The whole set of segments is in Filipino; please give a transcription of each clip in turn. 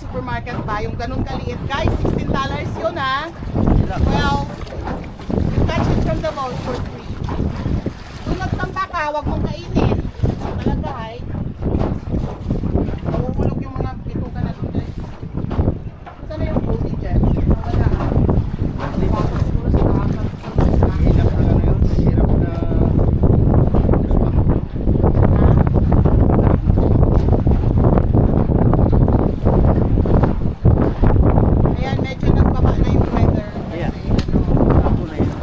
supermarket ba, yung ganun kaliit. Guys, $16 yun ha. Well, you catch it from the boat for free. Kung nagtamba ka, huwag mong kainin. Talaga ay. Mahuhulog yung mga bituka na doon guys. Saan na yung booty dyan? Wala ha. Siguro sa nakakal. Hirap na ano yun, hirap na Ayan, medyo nagbaba na yung weather. Ayan. Kasi ano, ako na yun.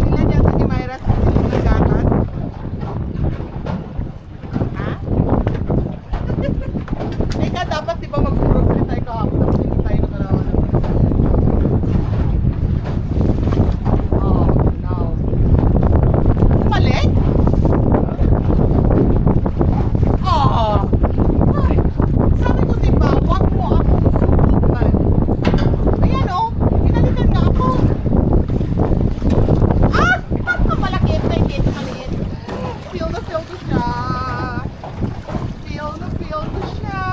sila dyan sa Gimayras kasi yung nagatas. Ha? Teka, dapat di ba mag-grocery tayo kahapon tapos hindi tayo nakarawa ng Oh, no. Mali? Oh! Sabi ko diba, wag mo akong subukan. Ayan oh, pinalitan nga ako. Ah! Malaki ito, hindi ito maliit. Feel na ko siya. Feel na ko siya.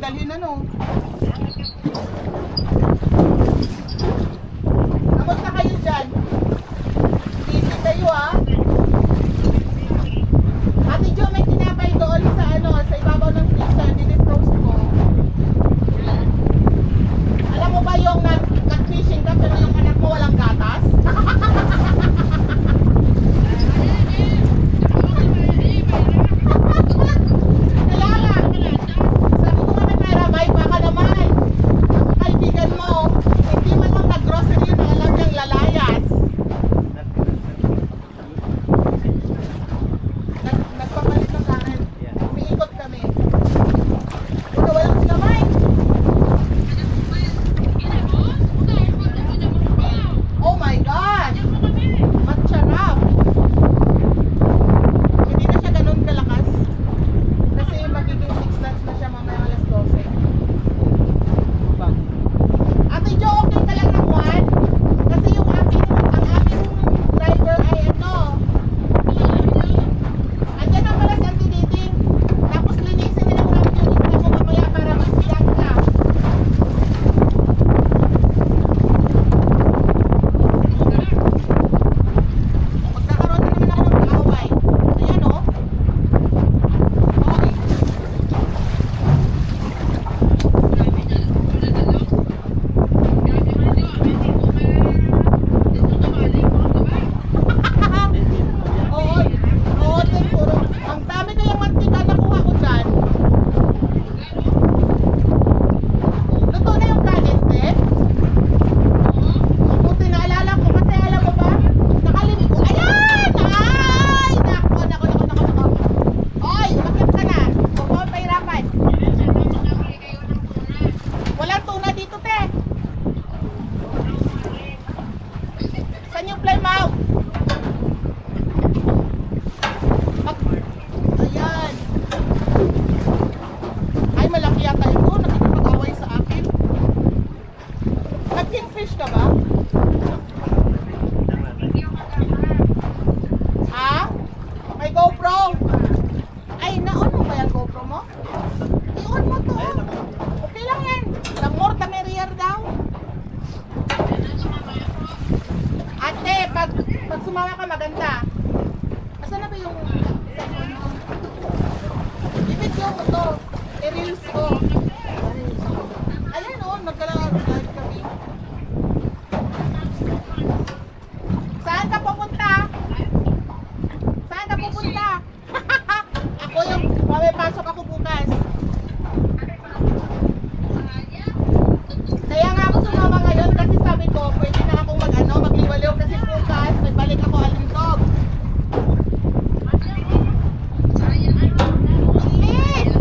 pwedeng dalhin ano. Kamusta kayo dyan? Busy kayo ah. Ate Jo, may tinapay doon sa ano, sa ibabaw ng freezer, dinifrost ko. Alam mo ba yung nag-fishing ka pero yung anak mo walang gatas? Sabi ko naman, Maramay, baka naman. Ang kaibigan mo, hindi man lang nag-grocery yun, alam niyang lalayas. Nagpapalit ng kanan. Umiikot kami. Ito walang silamay. Oh my God! Matcharap! Hindi na siya ganun kalakas. Kasi magiging 6 knots na siya mamaya alas 12. Ate Jo, okay ka lang ng 1? Kasi yung ang aming driver ay ano. Andyan na pala si Auntie Diding. Tapos linisin nilang ramjonista ko mamaya para masiyang ka. Magkakaroon na naman ako ng kaaway. Ayan o. Okay. Oo. Oo, din puro. Ang dami kayang mantika na kuha ko dyan. Luto na yung kanin, te? Buti naalala ko kasi alam mo ba? Nakalimit ko. Ayan! Ay! Nako. Oy, bakit ka na? Huwag mo pahirapan. Walang tuna dito, te. Saan yung Plymouth? Ayan. Ay, malaki yata ito. Nakikipag-away sa akin. Nag-kingfish ka ba? Ha? May GoPro? Ay, na-on mo ba yung GoPro mo? I-on mo to. Okay lang yan. Lang more tamerier daw. Ate, pag sumama ka maganda. Asan na ba yung i-video mo to? I-reels ko. Ayan o, nagkala-live kami. Saan ka pupunta? Saan ka pupunta? Ako yung mamipasok ako bukas. Kaya nga ako sumama ngayon kasi sabi ko, pwede na akong magliwaliw kasi bukas, may balik ako Alindog. Bilis!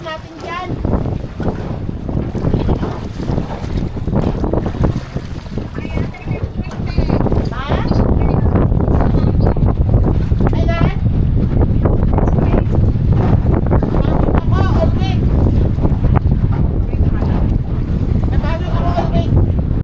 natin